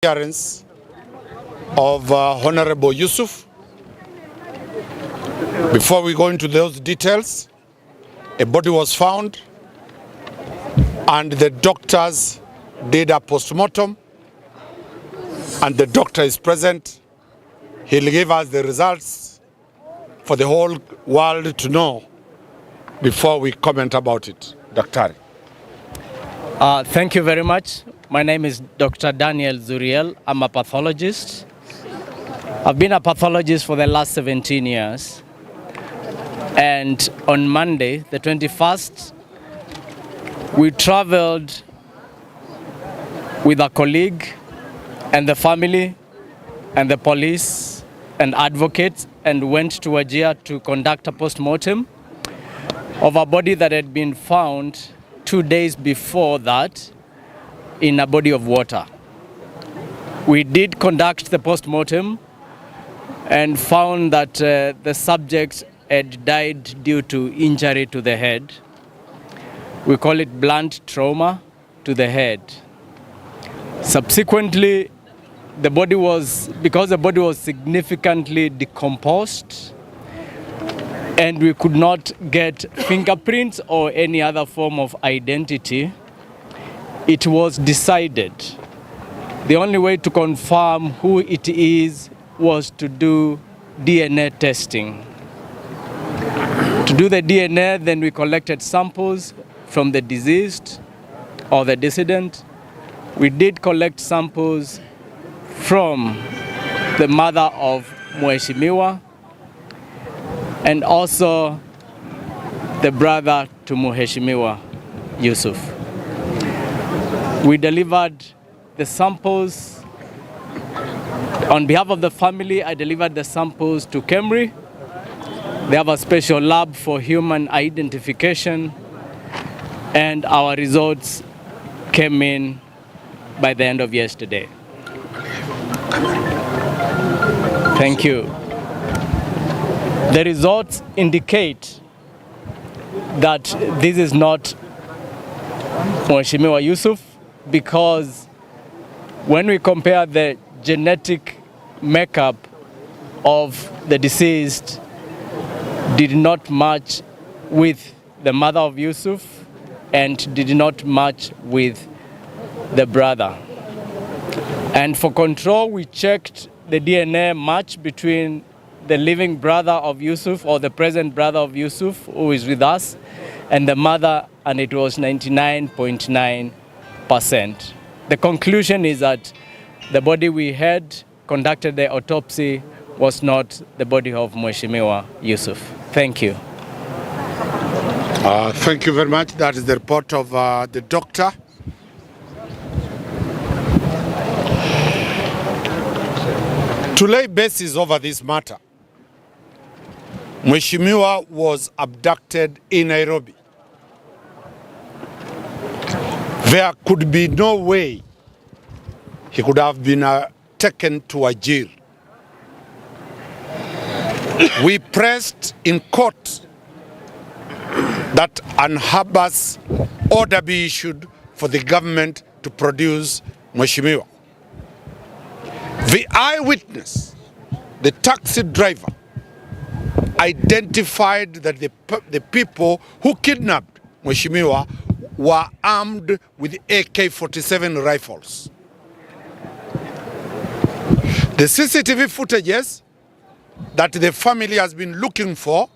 Appearance of Honorable Yusuf. Before we go into those details, a body was found and the doctors did a postmortem, and the doctor is present. He'll give us the results for the whole world to know before we comment about it. Dr. Thank you very much. My name is Dr. Daniel Zuriel. I'm a pathologist. I've been a pathologist for the last 17 years. And on Monday, the 21st, we traveled with a colleague and the family and the police and advocates and went to Wajir to conduct a post-mortem of a body that had been found 2 days before that in a body of water. We did conduct the post-mortem and found that the subject had died due to injury to the head. We call it blunt trauma to the head. Subsequently, because the body was significantly decomposed and we could not get fingerprints or any other form of identity, it was decided the only way to confirm who it is was to do DNA testing. To do the DNA, then we collected samples from the deceased or the decedent. We did collect samples from the mother of Mheshimiwa and also the brother to Mheshimiwa Yusuf. We delivered the samples. On behalf of the family, I delivered the samples to Kemri. They have a special lab for human identification, and our results came in by the end of yesterday. Thank you. The results indicate that this is not Mheshimiwa Yusuf, because when we compare the genetic makeup of the deceased did not match with the mother of Yusuf and did not match with the brother. And for control, we checked the DNA match between the living brother of Yusuf or the present brother of Yusuf who is with us and the mother, and it was 99.9%. The conclusion is that the body we had conducted the autopsy was not the body of Mheshimiwa Yusuf. Thank you. Thank you very much. That is the report of the doctor. To lay basis over this matter, Mheshimiwa was abducted in Nairobi. There could be no way he could have been taken to Wajir. We pressed in court that an habeas order be issued for the government to produce Mheshimiwa. The eyewitness, the taxi driver, identified that the people who kidnapped Mheshimiwa were armed with AK-47 rifles. The CCTV footages that the family has been looking for,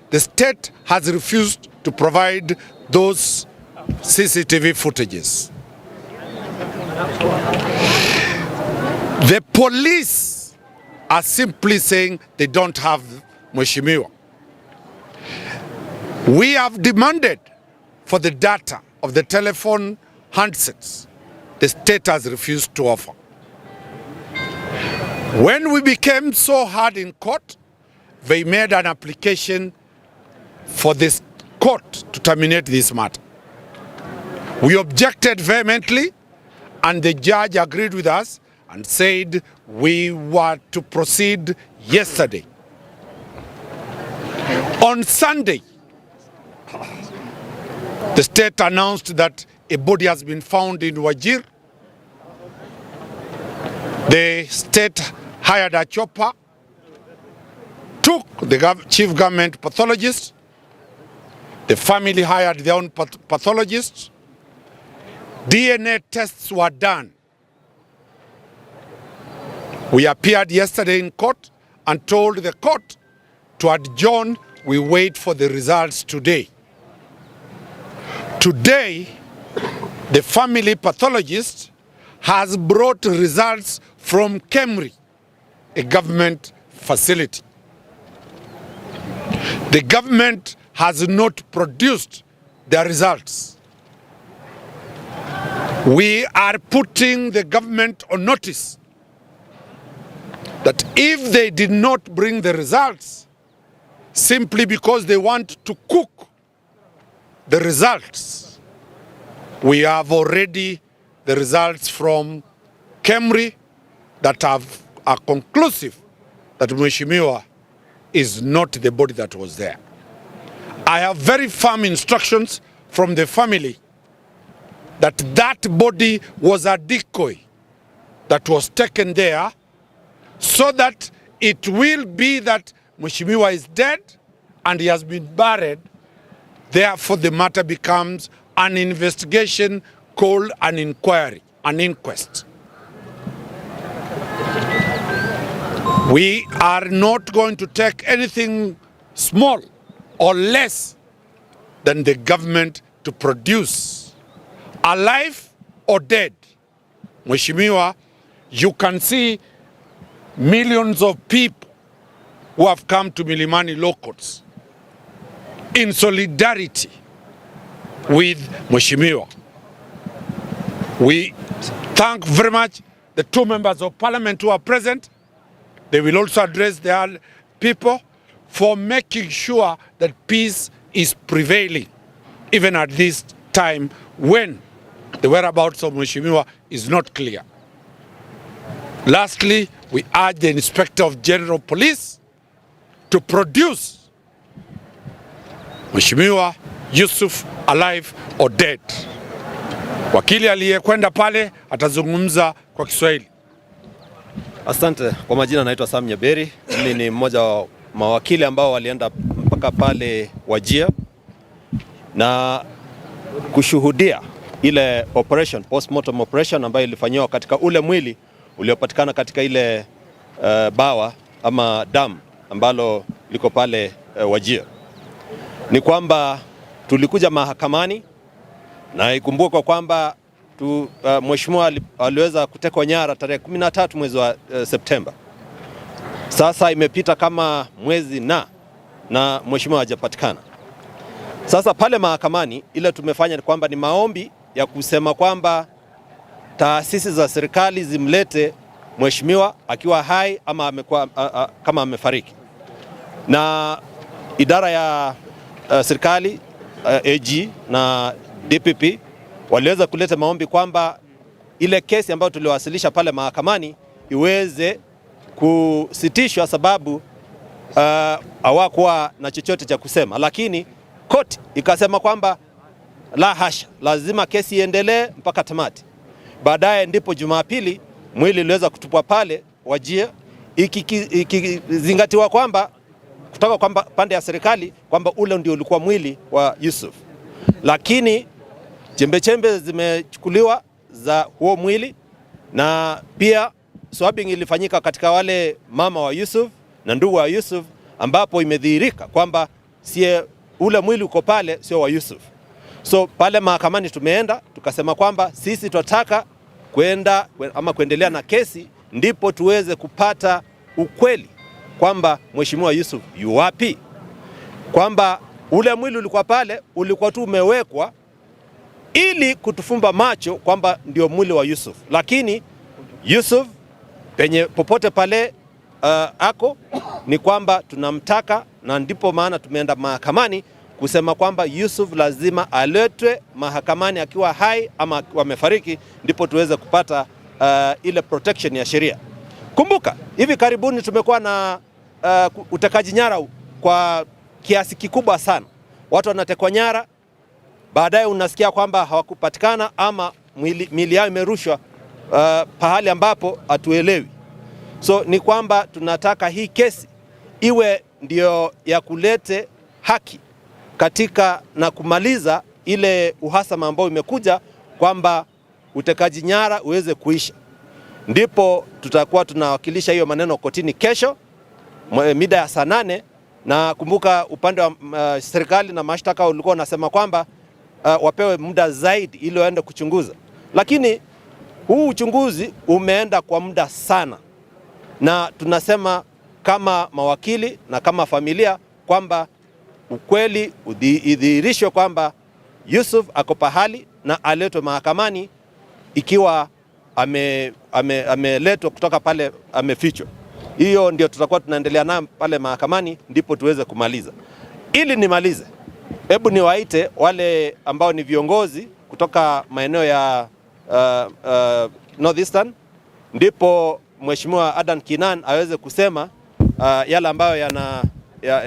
the state has refused to provide those CCTV footages. The police are simply saying they don't have Mheshimiwa. We have demanded for the data of the telephone handsets. The state has refused to offer. When we became so hard in court, they made an application for this court to terminate this matter. We objected vehemently, and the judge agreed with us and said we were to proceed yesterday. On Sunday, the state announced that a body has been found in Wajir The state hired a chopper, took the chief government pathologist, the family hired their own pathologist, DNA tests were done. We appeared yesterday in court and told the court to adjourn. We wait for the results today. Today, the family pathologist has brought results from KEMRI, a government facility. The government has not produced the results. We are putting the government on notice that if they did not bring the results simply because they want to cook the results, we have already the results from KEMRI that are conclusive that Mheshimiwa is not the body that was there. I have very firm instructions from the family that that body was a decoy that was taken there so that it will be that Mheshimiwa is dead and he has been buried. Therefore, the matter becomes an investigation called an inquiry, an inquest. We are not going to take anything small or less than the government to produce, alive or dead. Mheshimiwa, you can see millions of people who have come to Milimani law courts in solidarity with Mheshimiwa. We thank very much the two members of parliament who are present. They will also address their people for making sure that peace is prevailing, even at this time when the whereabouts of Mheshimiwa is not clear. Lastly, we urge the Inspector of General Police to produce Mheshimiwa Yusuf alive or dead. Wakili aliyekwenda pale atazungumza kwa Kiswahili. Asante. Kwa majina naitwa Sam Nyaberi. Mimi ni mmoja wa mawakili ambao walienda mpaka pale Wajir na kushuhudia ile operation, postmortem operation ambayo ilifanywa katika ule mwili uliopatikana katika ile bawa ama dam ambalo liko pale Wajir. Ni kwamba tulikuja mahakamani na ikumbuka kwamba Mheshimiwa aliweza kutekwa nyara tarehe 13 mwezi wa Septemba. Sasa imepita kama mwezi na Mheshimiwa hajapatikana. Sasa pale mahakamani ile tumefanya ni kwamba ni maombi ya kusema kwamba taasisi za serikali zimlete Mheshimiwa akiwa hai ama amekuwa kama amefariki. Na idara ya serikali AG na DPP waliweza kuleta maombi kwamba ile kesi ambayo tuliwasilisha pale mahakamani iweze kusitishwa sababu hawakuwa na chochote cha kusema, lakini koti ikasema kwamba la hasha, lazima kesi iendelee mpaka tamati. Baadaye ndipo Jumapili mwili uliweza kutupwa pale Wajir, ikizingatiwa kwamba kutoka kwamba pande ya serikali kwamba ule ndio ulikuwa mwili wa Yusuf. Lakini chembe zimechukuliwa za huo mwili na pia swabbing ilifanyika katika wale mama wa Yusuf na ndugu wa Yusuf, ambapo imedhihirika kwamba ule mwili uko pale sio wa Yusuf. So pale mahakamani tumeenda tukasema kwamba sisi tunataka kuendelea na kesi ndipo tuweze kupata ukweli kwamba Mheshimiwa Yusuf yu wapi, kwamba ule mwili ulikuwa pale ulikuwa tu umewekwa ili kutufumba macho kwamba ndio mwili wa Yusuf, lakini Yusuf penye popote pale ako ni kwamba tunamtaka, na ndipo maana tumeenda mahakamani kusema kwamba Yusuf lazima aletwe mahakamani akiwa hai ama amefariki, ndipo tuweze kupata ile protection ya sheria. Kumbuka hivi karibuni tumekuwa na utekaji nyara kwa kiasi kikubwa sana. Watu wanatekwa nyara, baadaye unasikia kwamba hawakupatikana ama miili yao imerushwa pahali ambapo hatuelewi. So ni kwamba tunataka hii kesi iwe ndio ya kulete haki katika na kumaliza ile uhasama ambao imekuja, kwamba utekaji nyara uweze kuisha. Ndipo tutakuwa tunawakilisha hiyo maneno kotini kesho mida ya saa 8, na kumbuka upande wa serikali na mashtaka ulikuwa unasema kwamba wapewe muda zaidi ili waende kuchunguza, lakini huu uchunguzi umeenda kwa muda sana, na tunasema kama mawakili na kama familia kwamba ukweli idhihirishwe kwamba Yusuf ako pahali na aletwe mahakamani ikiwa ameletwa kutoka pale amefichwa. Hiyo ndio tutakuwa tunaendelea nayo pale mahakamani, ndipo tuweze kumaliza. Ili nimalize, hebu niwaite wale ambao ni viongozi kutoka maeneo ya Northeastern, ndipo Mheshimiwa Adan Kinan aweze kusema yale ambayo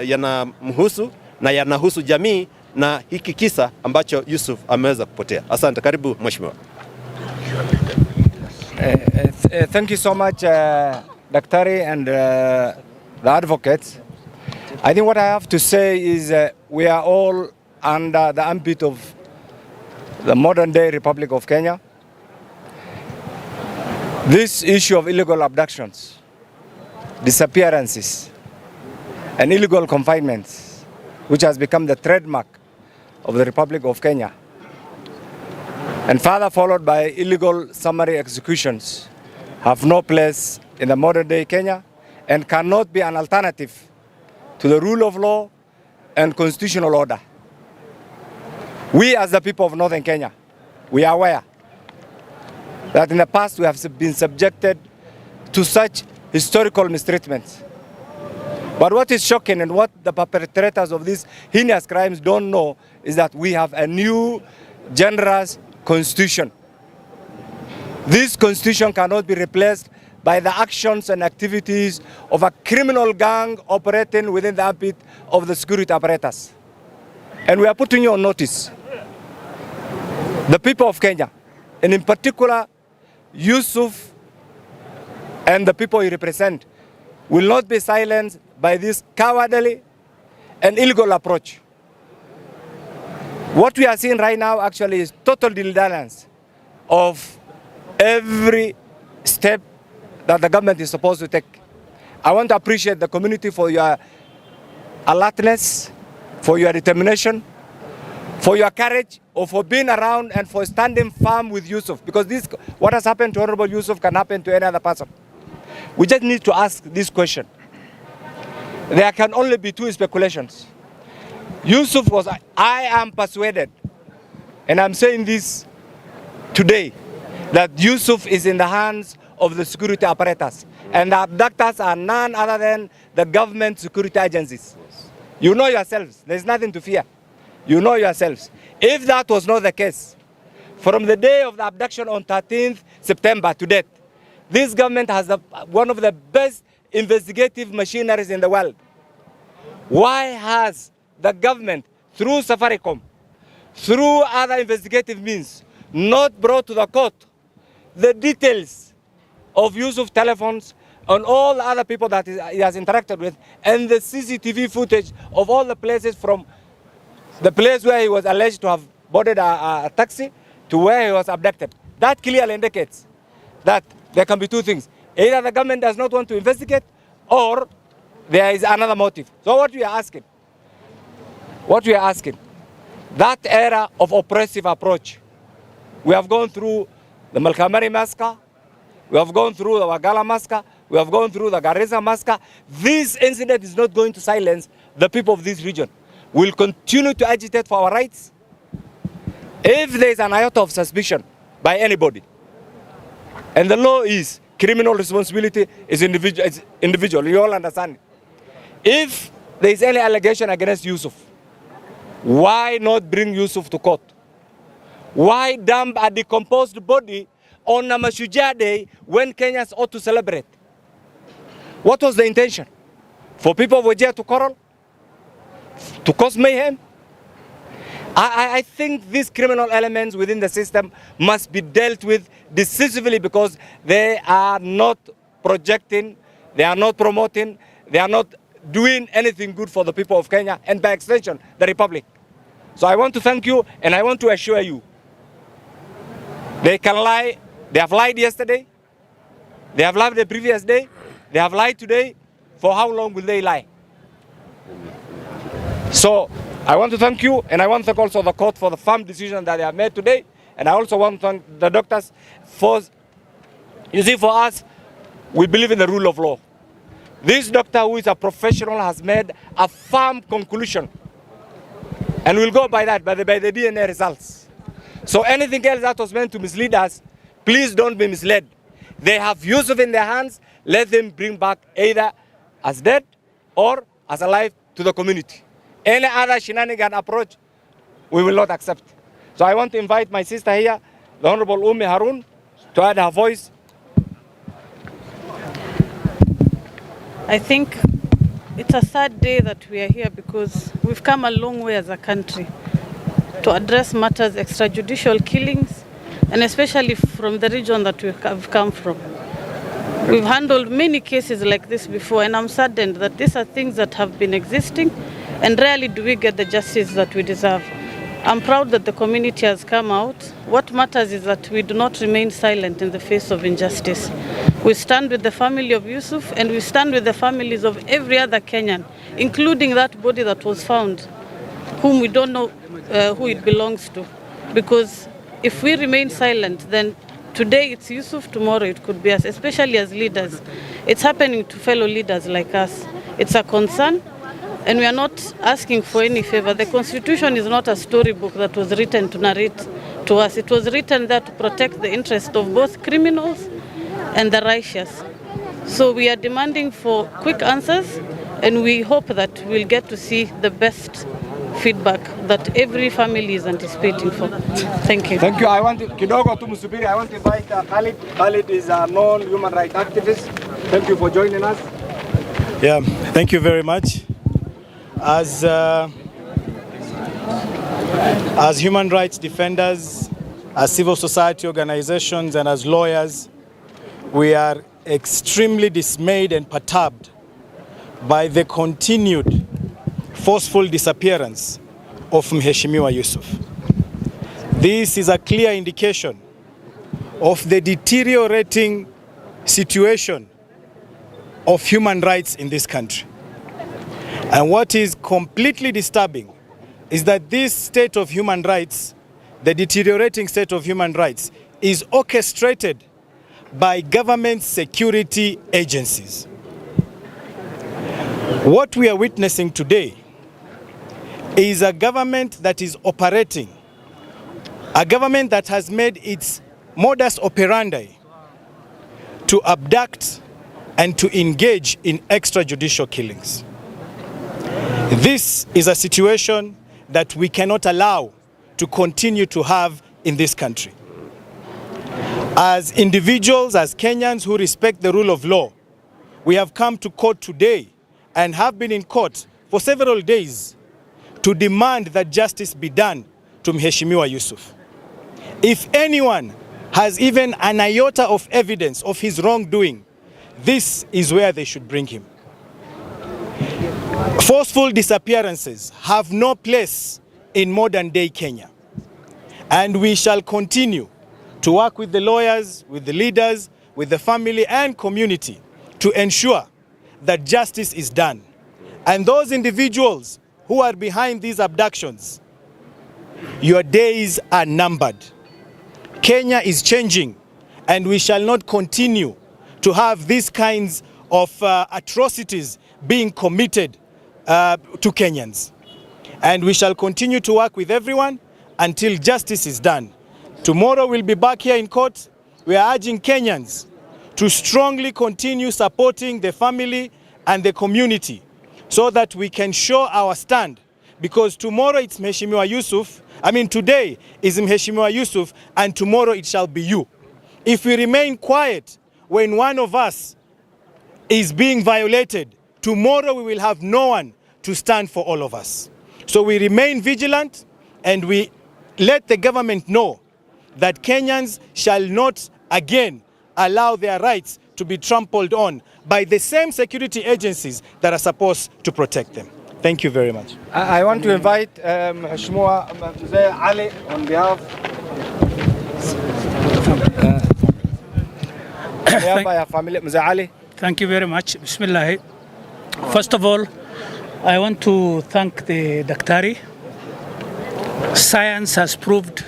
yanamhusu na yanahusu jamii na hiki kisa ambacho Yusuf ameweza kupotea. Asante, karibu Mheshimiwa. Thank you so much, Daktari and the advocates. I think what I have to say is we are all under the ambit of the modern day Republic of Kenya. This issue of illegal abductions, disappearances, and illegal confinements, which has become the trademark of the Republic of Kenya, and further followed by illegal summary executions, have no place in the modern day Kenya and cannot be an alternative to the rule of law and constitutional order. We as the people of Northern Kenya, we are aware that in the past we have been subjected to such historical mistreatments. But what is shocking and what the perpetrators of these heinous crimes don't know is that we have a new, generous constitution. This constitution cannot be replaced by the actions and activities of a criminal gang operating within the ambit of the security apparatus. And we are putting you on notice. The people of Kenya, and in particular Yusuf and the people he represents, will not be silenced by this cowardly and illegal approach. What we are seeing right now actually is total dildalance of every step that the government is supposed to take. I want to appreciate the community for your alertness, for your determination, for your courage, or for being around and for standing firm with Yusuf, because this, what has happened to Honorable Yusuf can happen to any other person. We just need to ask this question. There can only be two speculations. Yusuf was, I am persuaded, and I'm saying this today, that Yusuf is in the hands of the security apparatus, and the abductors are none other than the government security agencies. You know yourselves, there's nothing to fear. You know yourselves. If that was not the case, from the day of the abduction on 13th September to date, this government has one of the best investigative machineries in the world. Why has the government, through Safaricom, through other investigative means, not brought to the court the details of use of telephones and all the other people that he has interacted with, and the CCTV footage of all the places, from the place where he was alleged to have boarded a taxi to where he was abducted? That clearly indicates that there can be two things. Either the government does not want to investigate, or there is another motive. So what we are asking, that era of oppressive approach, we have gone through the Malkamari massacre, we have gone through the Wagala massacre, we have gone through the Garissa massacre. This incident is not going to silence the people of this region. We'll continue to agitate for our rights. If there is an iota of suspicion by anybody, and the law is criminal responsibility is individual, you all understand. If there is any allegation against Yusuf, why not bring Yusuf to court? Why dump a decomposed body on a Mashujaa Day when Kenyans ought to celebrate? What was the intention? For people of Wajir to quarrel? To cause mayhem? I think these criminal elements within the system must be dealt with decisively, because they are not projecting, they are not promoting, they are not doing anything good for the people of Kenya and by extension, the Republic. So I want to thank you, and I want to assure you, they can lie, they have lied yesterday, they have lied the previous day, they have lied today. For how long will they lie? So I want to thank you, and I want to thank also the court for the firm decision that they have made today. And I also want to thank the doctors for, you see, for us, we believe in the rule of law. This doctor, who is a professional, has made a firm conclusion. And we'll go by that, by the DNA results. So anything else that was meant to mislead us, please don't be misled. They have Yusuf in their hands. Let them bring back either as dead or as alive to the community. Any other shenanigan approach, we will not accept. So I want to invite my sister here, the Honorable Umi Harun, to add her voice. I think it's a sad day that we are here, because we've come a long way as a country to address matters extrajudicial killings, and especially from the region that we have come from. We've handled many cases like this before, and I'm saddened that these are things that have been existing, and rarely do we get the justice that we deserve. I'm proud that the community has come out. What matters is that we do not remain silent in the face of injustice. We stand with the family of Yusuf, and we stand with the families of every other Kenyan, including that body that was found, whom we don't know who it belongs to. Because if we remain silent, then today it's Yusuf, tomorrow it could be us, especially as leaders. It's happening to fellow leaders like us. It's a concern, and we are not asking for any favor. The Constitution is not a storybook that was written to narrate to us. It was written there to protect the interest of both criminals and the righteous. So we are demanding for quick answers, and we hope that we'll get to see the best feedback that every family is anticipating for. Thank you. Thank you. I want to, kidogo tu msubiri, I want to invite Khalid. Khalid is a known human rights activist. Thank you for joining us. Yeah, thank you very much. As human rights defenders, as civil society organizations, and as lawyers, we are extremely dismayed and perturbed by the continued forceful disappearance of Mheshimiwa Yusuf. This is a clear indication of the deteriorating situation of human rights in this country. And what is completely disturbing is that this state of human rights, the deteriorating state of human rights, is orchestrated by government security agencies. What we are witnessing today is a government that is operating, a government that has made its modus operandi to abduct and to engage in extrajudicial killings. This is a situation that we cannot allow to continue to have in this country. As individuals, as Kenyans who respect the rule of law, we have come to court today and have been in court for several days to demand that justice be done to Mheshimiwa Yusuf. If anyone has even an iota of evidence of his wrongdoing, this is where they should bring him. Forceful disappearances have no place in modern day Kenya. And we shall continue to work with the lawyers, with the leaders, with the family and community to ensure that justice is done. And those individuals who are behind these abductions, your days are numbered. Kenya is changing, and we shall not continue to have these kinds of atrocities being committed to Kenyans. And we shall continue to work with everyone until justice is done. Tomorrow we'll be back here in court. We are urging Kenyans to strongly continue supporting the family and the community so that we can show our stand, because tomorrow it's Mheshimiwa Yusuf, today is Mheshimiwa Yusuf, and tomorrow it shall be you. If we remain quiet when one of us is being violated, tomorrow we will have no one to stand for all of us. So we remain vigilant and we let the government know that Kenyans shall not again allow their rights to be trampled on by the same security agencies that are supposed to protect them. Thank you very much. I want to invite Mheshimiwa Mzee Ali on behalf of family. Mzee Ali. Thank you very much. Bismillah. First of all, I want to thank the Daktari. Science has proved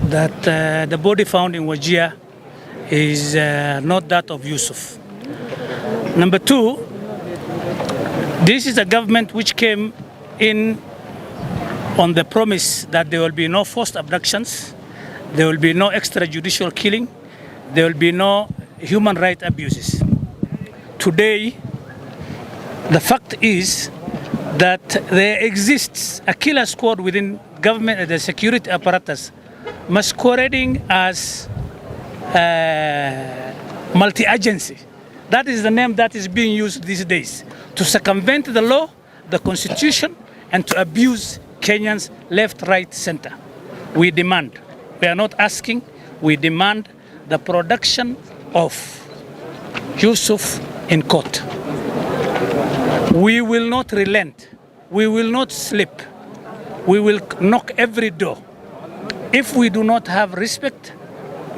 that the body found in Wajir is not that of Yusuf. Number two, this is a government which came in on the promise that there will be no forced abductions, there will be no extrajudicial killing, there will be no human rights abuses. Today, the fact is that there exists a killer squad within government, the security apparatus, masquerading as multi-agency. That is the name that is being used these days to circumvent the law, the constitution, and to abuse Kenyans left, right, center. We demand, we are not asking, we demand the production of Yusuf in court. We will not relent, we will not slip, we will knock every door. If we do not have respect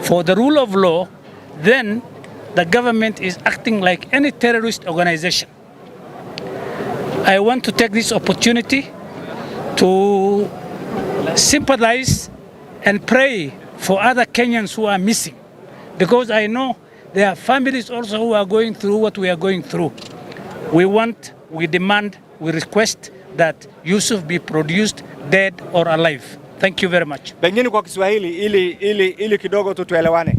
for the rule of law, then the government is acting like any terrorist organization. I want to take this opportunity to sympathize and pray for other Kenyans who are missing, because I know there are families also who are going through what we are going through. We want, we demand, we request that Yusuf be produced dead or alive. Thank you very much. Pengine kwa Kiswahili ili kidogo tu tuelewane.